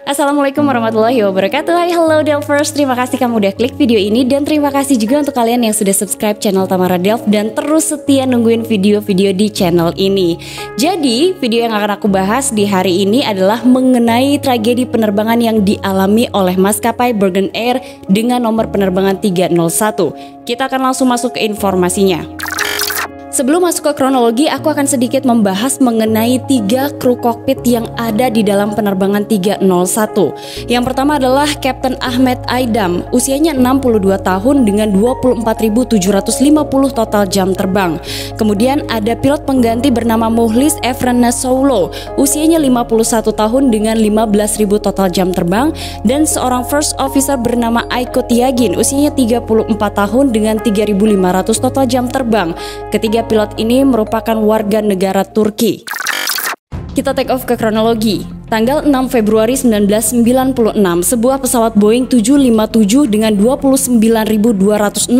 Assalamualaikum warahmatullahi wabarakatuh. Hai, hello Delvers. Terima kasih kamu udah klik video ini. Dan terima kasih juga untuk kalian yang sudah subscribe channel Tamara Delv dan terus setia nungguin video-video di channel ini. Jadi video yang akan aku bahas di hari ini adalah mengenai tragedi penerbangan yang dialami oleh maskapai Burgen Air dengan nomor penerbangan 301. Kita akan langsung masuk ke informasinya. Sebelum masuk ke kronologi, aku akan sedikit membahas mengenai 3 kru kokpit yang ada di dalam penerbangan 301. Yang pertama adalah Kapten Ahmed Aidam, usianya 62 tahun dengan 24.750 total jam terbang. Kemudian ada pilot pengganti bernama Muhlis Efrana Soulo, usianya 51 tahun dengan 15.000 total jam terbang. Dan seorang first officer bernama Aiko Tiagin, usianya 34 tahun dengan 3.500 total jam terbang. Ketiga pilot ini merupakan warga negara Turki. Kita take off ke kronologi. Tanggal 6 Februari 1996, sebuah pesawat Boeing 757 dengan 29.269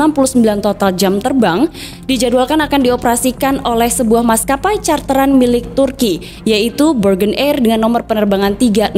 total jam terbang dijadwalkan akan dioperasikan oleh sebuah maskapai charteran milik Turki, yaitu Burgen Air dengan nomor penerbangan 301.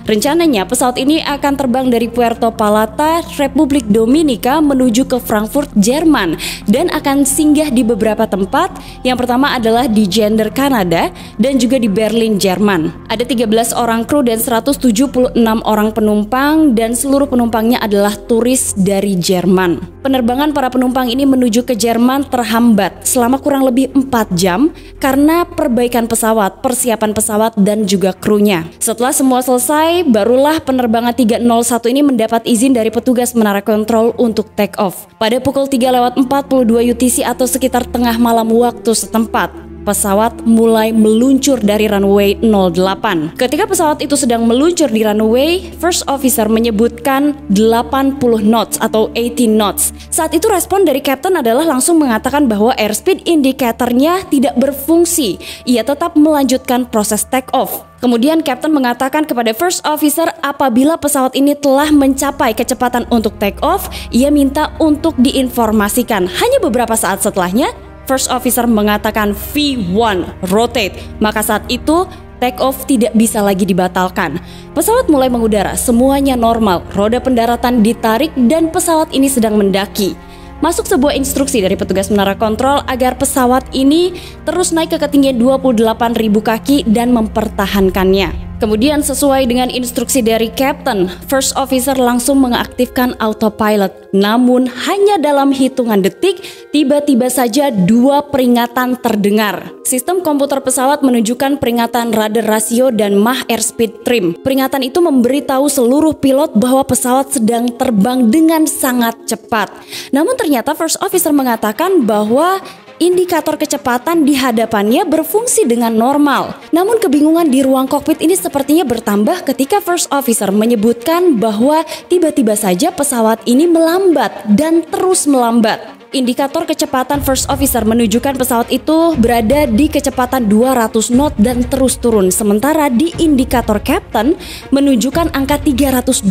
Rencananya pesawat ini akan terbang dari Puerto Palata, Republik Dominika menuju ke Frankfurt, Jerman, dan akan singgah di beberapa tempat. Yang pertama adalah di Gender, Kanada, dan juga di Berlin, Jerman. Ada 13 orang kru dan 176 orang penumpang, dan seluruh penumpangnya adalah turis dari Jerman. Penerbangan para penumpang ini menuju ke Jerman terhambat selama kurang lebih 4 jam karena perbaikan pesawat, persiapan pesawat, dan juga krunya. Setelah semua selesai, barulah penerbangan 301 ini mendapat izin dari petugas menara kontrol untuk take off. Pada pukul 3:42 UTC atau sekitar tengah malam waktu setempat, pesawat mulai meluncur dari runway 08. Ketika pesawat itu sedang meluncur di runway, first officer menyebutkan 80 knots atau 18 knots. Saat itu respon dari kapten adalah langsung mengatakan bahwa airspeed indicatornya tidak berfungsi. Ia tetap melanjutkan proses take off. Kemudian kapten mengatakan kepada first officer apabila pesawat ini telah mencapai kecepatan untuk take off, ia minta untuk diinformasikan. Hanya beberapa saat setelahnya, first officer mengatakan V1 rotate, maka saat itu take off tidak bisa lagi dibatalkan. Pesawat mulai mengudara, semuanya normal, roda pendaratan ditarik dan pesawat ini sedang mendaki. Masuk sebuah instruksi dari petugas menara kontrol agar pesawat ini terus naik ke ketinggian 28.000 kaki dan mempertahankannya. Kemudian sesuai dengan instruksi dari kapten, first officer langsung mengaktifkan autopilot. Namun hanya dalam hitungan detik, tiba-tiba saja 2 peringatan terdengar. Sistem komputer pesawat menunjukkan peringatan radar rasio dan Mach airspeed trim. Peringatan itu memberitahu seluruh pilot bahwa pesawat sedang terbang dengan sangat cepat. Namun ternyata first officer mengatakan bahwa indikator kecepatan di hadapannya berfungsi dengan normal. Namun kebingungan di ruang kokpit ini sepertinya bertambah ketika first officer menyebutkan bahwa tiba-tiba saja pesawat ini melambat dan terus melambat. Indikator kecepatan first officer menunjukkan pesawat itu berada di kecepatan 200 knot dan terus turun. Sementara di indikator kapten menunjukkan angka 325.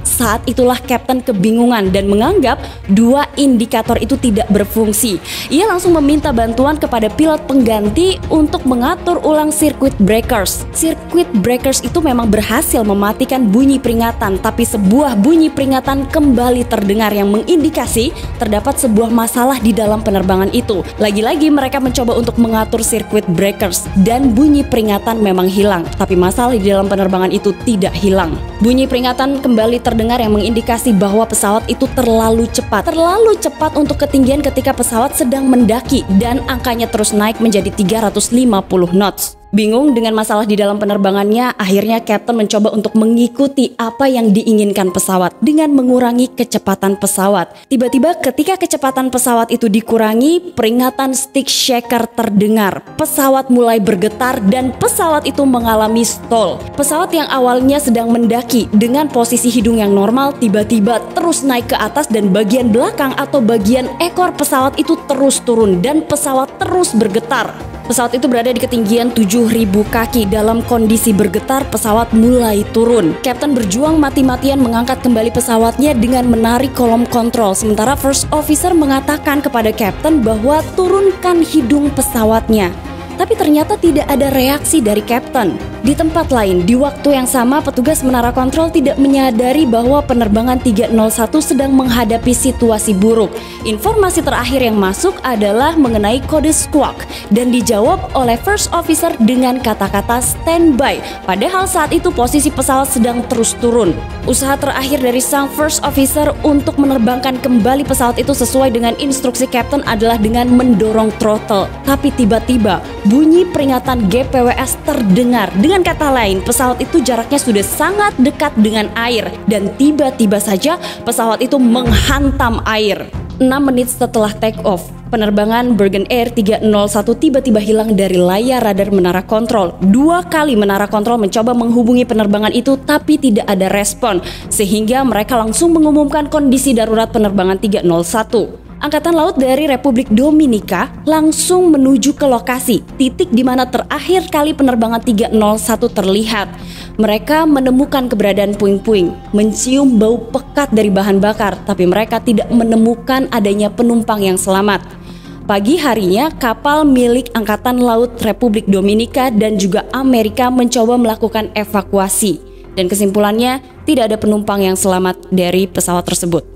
Saat itulah kapten kebingungan dan menganggap 2 indikator itu tidak berfungsi. Ia langsung meminta bantuan kepada pilot pengganti untuk mengatur ulang circuit breakers. Circuit breakers itu memang berhasil mematikan bunyi peringatan, tapi sebuah bunyi peringatan kembali terdengar yang mengindikasi terdapat sebuah masalah di dalam penerbangan itu. Lagi-lagi mereka mencoba untuk mengatur circuit breakers dan bunyi peringatan memang hilang, tapi masalah di dalam penerbangan itu tidak hilang. Bunyi peringatan kembali terdengar yang mengindikasi bahwa pesawat itu terlalu cepat untuk ketinggian ketika pesawat sedang mendaki, dan angkanya terus naik menjadi 350 knots. Bingung dengan masalah di dalam penerbangannya, akhirnya kapten mencoba untuk mengikuti apa yang diinginkan pesawat dengan mengurangi kecepatan pesawat. Tiba-tiba ketika kecepatan pesawat itu dikurangi, peringatan stick shaker terdengar. Pesawat mulai bergetar dan pesawat itu mengalami stall. Pesawat yang awalnya sedang mendaki dengan posisi hidung yang normal tiba-tiba terus naik ke atas, dan bagian belakang atau bagian ekor pesawat itu terus turun dan pesawat terus bergetar. Pesawat itu berada di ketinggian 7.000 kaki. Dalam kondisi bergetar, pesawat mulai turun. Kapten berjuang mati-matian mengangkat kembali pesawatnya dengan menarik kolom kontrol. Sementara first officer mengatakan kepada kapten bahwa turunkan hidung pesawatnya. tapi ternyata tidak ada reaksi dari Kapten. Di tempat lain, di waktu yang sama, petugas menara kontrol tidak menyadari bahwa penerbangan 301 sedang menghadapi situasi buruk. Informasi terakhir yang masuk adalah mengenai kode squawk dan dijawab oleh First Officer dengan kata-kata standby. Padahal saat itu posisi pesawat sedang terus turun. Usaha terakhir dari sang First Officer untuk menerbangkan kembali pesawat itu sesuai dengan instruksi Kapten adalah dengan mendorong throttle. Tapi tiba-tiba bunyi peringatan GPWS terdengar. Dengan kata lain, pesawat itu jaraknya sudah sangat dekat dengan air dan tiba-tiba saja pesawat itu menghantam air. 6 menit setelah take off, penerbangan Bergen Air 301 tiba-tiba hilang dari layar radar menara kontrol. 2 kali menara kontrol mencoba menghubungi penerbangan itu tapi tidak ada respon, sehingga mereka langsung mengumumkan kondisi darurat penerbangan 301. Angkatan Laut dari Republik Dominika langsung menuju ke lokasi, titik di mana terakhir kali penerbangan 301 terlihat. Mereka menemukan keberadaan puing-puing, mencium bau pekat dari bahan bakar, tapi mereka tidak menemukan adanya penumpang yang selamat. Pagi harinya, kapal milik Angkatan Laut Republik Dominika dan juga Amerika mencoba melakukan evakuasi. Dan kesimpulannya, tidak ada penumpang yang selamat dari pesawat tersebut.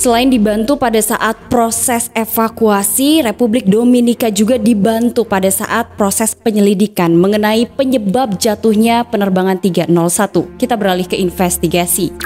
Selain dibantu pada saat proses evakuasi, Republik Dominika juga dibantu pada saat proses penyelidikan mengenai penyebab jatuhnya penerbangan 301. Kita beralih ke investigasi.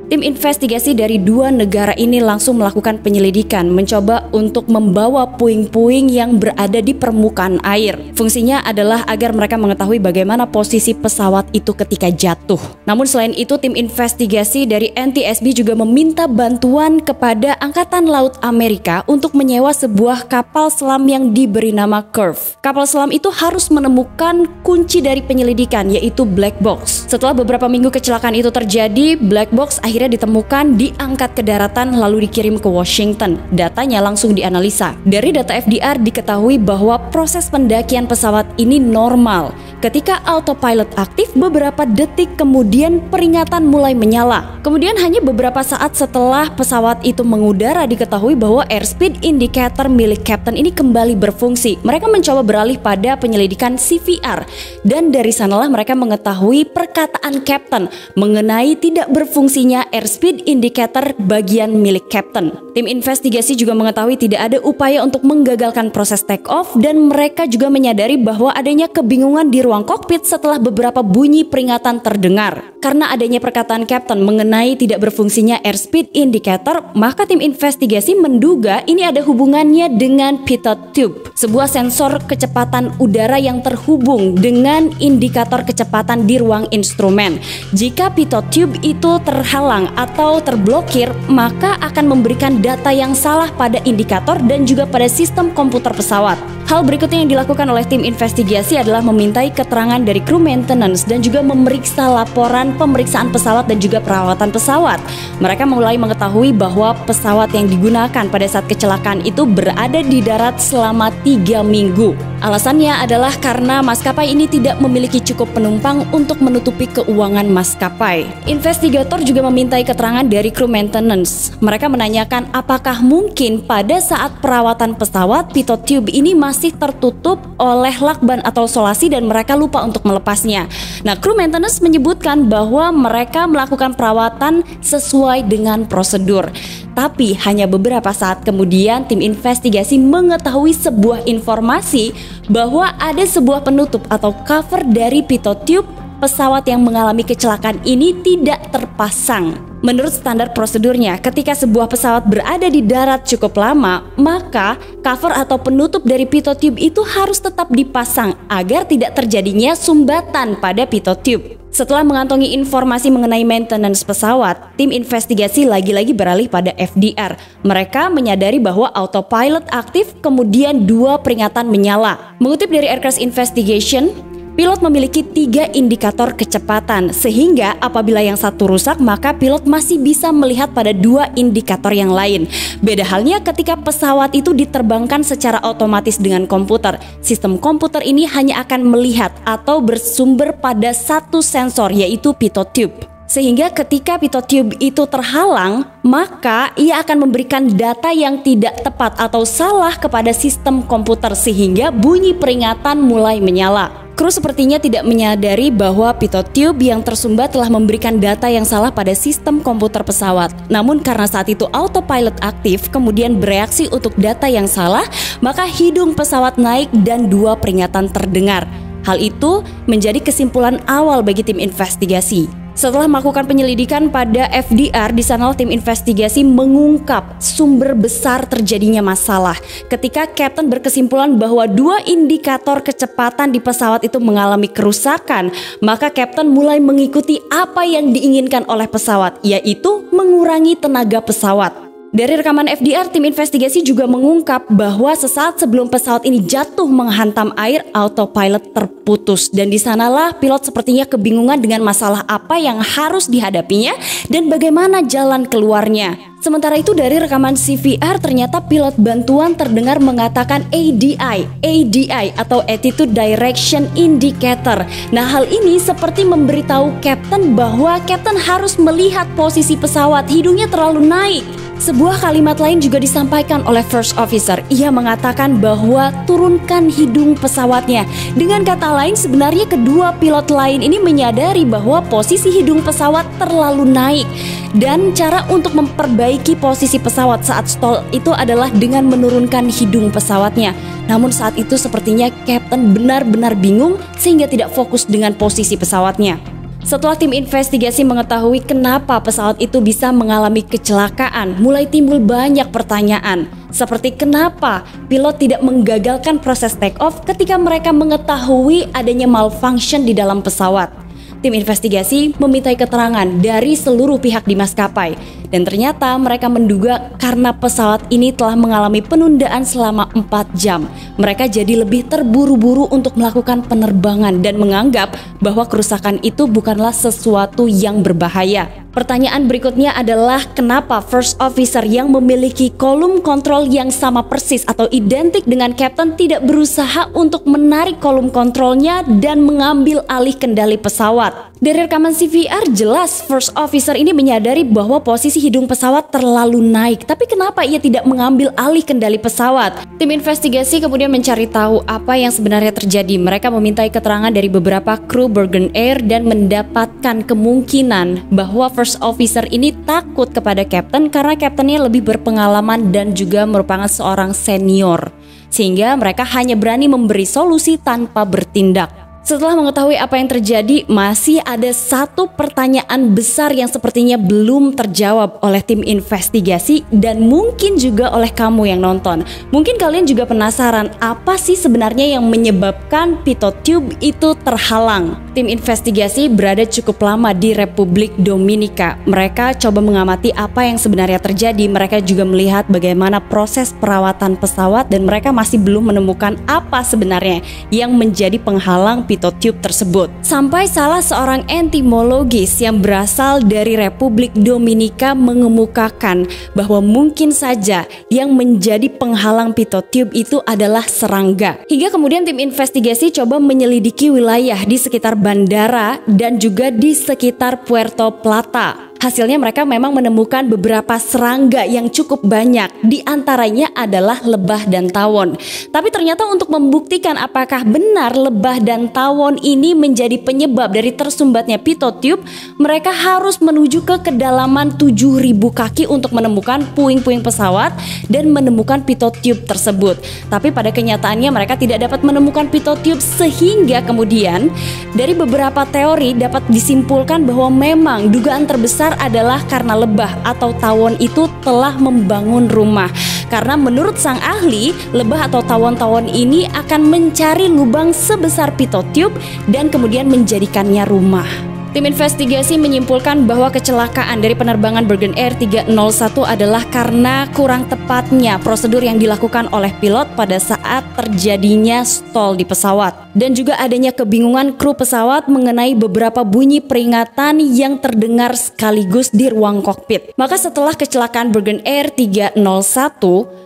Tim investigasi dari 2 negara ini langsung melakukan penyelidikan, mencoba untuk membawa puing-puing yang berada di permukaan air. Fungsinya adalah agar mereka mengetahui bagaimana posisi pesawat itu ketika jatuh. Namun selain itu, tim investigasi dari NTSB juga meminta bantuan kepada Angkatan Laut Amerika untuk menyewa sebuah kapal selam yang diberi nama Curve. Kapal selam itu harus menemukan kunci dari penyelidikan, yaitu black box. Setelah beberapa minggu kecelakaan itu terjadi, black box akhirnya ditemukan, diangkat ke daratan lalu dikirim ke Washington. Datanya langsung dianalisa. Dari data FDR diketahui bahwa proses pendakian pesawat ini normal. Ketika autopilot aktif, beberapa detik kemudian peringatan mulai menyala. Kemudian hanya beberapa saat setelah pesawat itu mengudara diketahui bahwa airspeed indicator milik Kapten ini kembali berfungsi. Mereka mencoba beralih pada penyelidikan CVR dan dari sanalah mereka mengetahui perkataan Kapten mengenai tidak berfungsinya airspeed indicator bagian milik Kapten. Tim investigasi juga mengetahui tidak ada upaya untuk menggagalkan proses take off dan mereka juga menyadari bahwa adanya kebingungan di ruang kokpit setelah beberapa bunyi peringatan terdengar. Karena adanya perkataan Kapten mengenai tidak berfungsinya airspeed indicator, maka tim investigasi menduga ini ada hubungannya dengan pitot tube, sebuah sensor kecepatan udara yang terhubung dengan indikator kecepatan di ruang instrumen. Jika pitot tube itu terhalang atau terblokir, maka akan memberikan data yang salah pada indikator dan juga pada sistem komputer pesawat. Hal berikutnya yang dilakukan oleh tim investigasi adalah memintai keterangan dari kru maintenance dan juga memeriksa laporan pemeriksaan pesawat dan juga perawatan pesawat. Mereka mulai mengetahui bahwa pesawat yang digunakan pada saat kecelakaan itu berada di darat selama 3 minggu. Alasannya adalah karena maskapai ini tidak memiliki cukup penumpang untuk menutupi keuangan maskapai. Investigator juga memintai keterangan dari kru maintenance. Mereka menanyakan apakah mungkin pada saat perawatan pesawat pitot tube ini masih tertutup oleh lakban atau solasi dan mereka lupa untuk melepasnya. Nah, kru maintenance menyebutkan bahwa mereka melakukan perawatan sesuai dengan prosedur. Tapi hanya beberapa saat kemudian tim investigasi mengetahui sebuah informasi bahwa ada sebuah penutup atau cover dari pitot tube pesawat yang mengalami kecelakaan ini tidak terpasang. Menurut standar prosedurnya, ketika sebuah pesawat berada di darat cukup lama, maka cover atau penutup dari pitot tube itu harus tetap dipasang agar tidak terjadinya sumbatan pada pitot tube. Setelah mengantongi informasi mengenai maintenance pesawat, tim investigasi lagi-lagi beralih pada FDR. Mereka menyadari bahwa autopilot aktif, kemudian 2 peringatan menyala. Mengutip dari Aircrash Investigation, pilot memiliki 3 indikator kecepatan, sehingga apabila yang satu rusak, maka pilot masih bisa melihat pada 2 indikator yang lain. Beda halnya ketika pesawat itu diterbangkan secara otomatis dengan komputer. Sistem komputer ini hanya akan melihat atau bersumber pada satu sensor, yaitu pitot tube. Sehingga ketika pitot tube itu terhalang, maka ia akan memberikan data yang tidak tepat atau salah kepada sistem komputer sehingga bunyi peringatan mulai menyala. Kru sepertinya tidak menyadari bahwa pitot tube yang tersumbat telah memberikan data yang salah pada sistem komputer pesawat. Namun karena saat itu autopilot aktif kemudian bereaksi untuk data yang salah, maka hidung pesawat naik dan 2 peringatan terdengar. Hal itu menjadi kesimpulan awal bagi tim investigasi. Setelah melakukan penyelidikan pada FDR, di sana tim investigasi mengungkap sumber besar terjadinya masalah. Ketika Kapten berkesimpulan bahwa 2 indikator kecepatan di pesawat itu mengalami kerusakan, maka Kapten mulai mengikuti apa yang diinginkan oleh pesawat, yaitu mengurangi tenaga pesawat. Dari rekaman FDR, tim investigasi juga mengungkap bahwa sesaat sebelum pesawat ini jatuh menghantam air, autopilot terputus. Dan di sanalah pilot sepertinya kebingungan dengan masalah apa yang harus dihadapinya dan bagaimana jalan keluarnya. Sementara itu dari rekaman CVR ternyata pilot bantuan terdengar mengatakan ADI atau Attitude Direction Indicator. Nah, hal ini seperti memberitahu Kapten bahwa Kapten harus melihat posisi pesawat, hidungnya terlalu naik. Sebuah kalimat lain juga disampaikan oleh First Officer. Ia mengatakan bahwa turunkan hidung pesawatnya. Dengan kata lain, sebenarnya kedua pilot lain ini menyadari bahwa posisi hidung pesawat terlalu naik. Dan cara untuk memperbaiki posisi pesawat saat stall itu adalah dengan menurunkan hidung pesawatnya. Namun saat itu sepertinya Kapten benar-benar bingung sehingga tidak fokus dengan posisi pesawatnya. Setelah tim investigasi mengetahui kenapa pesawat itu bisa mengalami kecelakaan, mulai timbul banyak pertanyaan. Seperti kenapa pilot tidak menggagalkan proses take off ketika mereka mengetahui adanya malfunction di dalam pesawat. Tim investigasi memintai keterangan dari seluruh pihak di maskapai. Dan ternyata mereka menduga karena pesawat ini telah mengalami penundaan selama 4 jam. Mereka jadi lebih terburu-buru untuk melakukan penerbangan dan menganggap bahwa kerusakan itu bukanlah sesuatu yang berbahaya. Pertanyaan berikutnya adalah kenapa First Officer yang memiliki kolom kontrol yang sama persis atau identik dengan Kapten tidak berusaha untuk menarik kolom kontrolnya dan mengambil alih kendali pesawat. Dari rekaman CVR jelas First Officer ini menyadari bahwa posisi hidung pesawat terlalu naik. Tapi kenapa ia tidak mengambil alih kendali pesawat? Tim investigasi kemudian mencari tahu apa yang sebenarnya terjadi. Mereka memintai keterangan dari beberapa kru Burgen Air dan mendapatkan kemungkinan bahwa First Officer ini takut kepada Kapten karena Kaptennya lebih berpengalaman dan juga merupakan seorang senior. Sehingga mereka hanya berani memberi solusi tanpa bertindak. Setelah mengetahui apa yang terjadi, masih ada satu pertanyaan besar yang sepertinya belum terjawab oleh tim investigasi dan mungkin juga oleh kamu yang nonton. Mungkin kalian juga penasaran apa sih sebenarnya yang menyebabkan pitot tube itu terhalang. Tim investigasi berada cukup lama di Republik Dominika. Mereka coba mengamati apa yang sebenarnya terjadi. Mereka juga melihat bagaimana proses perawatan pesawat dan mereka masih belum menemukan apa sebenarnya yang menjadi penghalang pitot tube tersebut. Sampai salah seorang entomologis yang berasal dari Republik Dominika mengemukakan bahwa mungkin saja yang menjadi penghalang pitot tube itu adalah serangga. Hingga kemudian tim investigasi coba menyelidiki wilayah di sekitar bandara dan juga di sekitar Puerto Plata. Hasilnya mereka memang menemukan beberapa serangga yang cukup banyak, di antaranya adalah lebah dan tawon. Tapi ternyata untuk membuktikan apakah benar lebah dan tawon ini menjadi penyebab dari tersumbatnya pitot tube, mereka harus menuju ke kedalaman 7.000 kaki untuk menemukan puing-puing pesawat dan menemukan pitot tube tersebut. Tapi pada kenyataannya mereka tidak dapat menemukan pitot tube sehingga kemudian dari beberapa teori dapat disimpulkan bahwa memang dugaan terbesar adalah karena lebah atau tawon itu telah membangun rumah. Karena menurut sang ahli, lebah atau tawon-tawon ini akan mencari lubang sebesar pitot tube dan kemudian menjadikannya rumah. Tim investigasi menyimpulkan bahwa kecelakaan dari penerbangan Burgen Air 301 adalah karena kurang tepatnya prosedur yang dilakukan oleh pilot pada saat terjadinya stall di pesawat. Dan juga adanya kebingungan kru pesawat mengenai beberapa bunyi peringatan yang terdengar sekaligus di ruang kokpit. Maka setelah kecelakaan Burgen Air 301,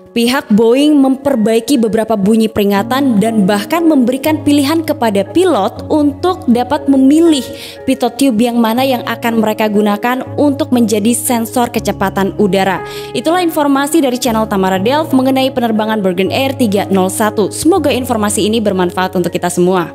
Pihak Boeing memperbaiki beberapa bunyi peringatan dan bahkan memberikan pilihan kepada pilot untuk dapat memilih pitot tube yang mana yang akan mereka gunakan untuk menjadi sensor kecepatan udara. Itulah informasi dari channel Tamara Delf mengenai penerbangan Bergen Air 301. Semoga informasi ini bermanfaat untuk kita semua.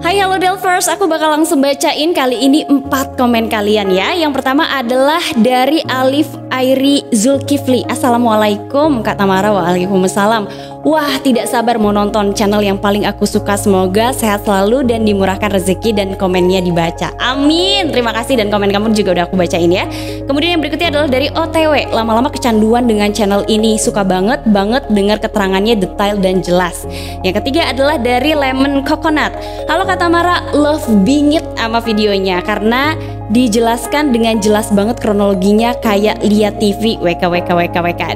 Hai halo Delfers, aku bakal langsung bacain kali ini 4 komen kalian ya. Yang pertama adalah dari Alif Airi Zulkifli. Assalamualaikum Kak Tamara. Waalaikumsalam. Wah, tidak sabar mau nonton channel yang paling aku suka. Semoga sehat selalu dan dimurahkan rezeki dan komennya dibaca. Amin. Terima kasih dan komen kamu juga udah aku bacain ya. Kemudian yang berikutnya adalah dari OTW. Lama-lama kecanduan dengan channel ini. Suka banget dengar keterangannya detail dan jelas. Yang ketiga adalah dari Lemon Coconut. Halo Kak Tamara, love bingit sama videonya karena dijelaskan dengan jelas banget kronologinya kayak lihat TV WK.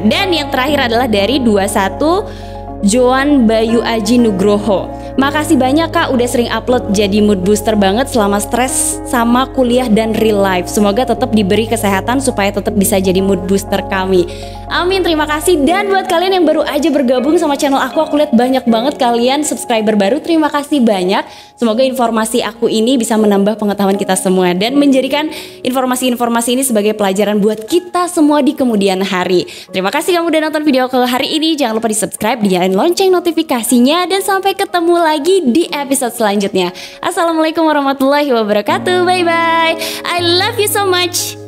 Dan yang terakhir adalah dari 21 Joan Bayu Aji Nugroho. Makasih banyak Kak udah sering upload, jadi mood booster banget selama stres sama kuliah dan real life. Semoga tetap diberi kesehatan supaya tetap bisa jadi mood booster kami. Amin, terima kasih. Dan buat kalian yang baru aja bergabung sama channel aku lihat banyak banget kalian subscriber baru. Terima kasih banyak. Semoga informasi aku ini bisa menambah pengetahuan kita semua dan menjadikan informasi-informasi ini sebagai pelajaran buat kita semua di kemudian hari. Terima kasih kamu udah nonton video aku hari ini. Jangan lupa di subscribe, dinyalain lonceng notifikasinya, dan sampai ketemu lagi di episode selanjutnya. Assalamualaikum warahmatullahi wabarakatuh. Bye bye. I love you so much.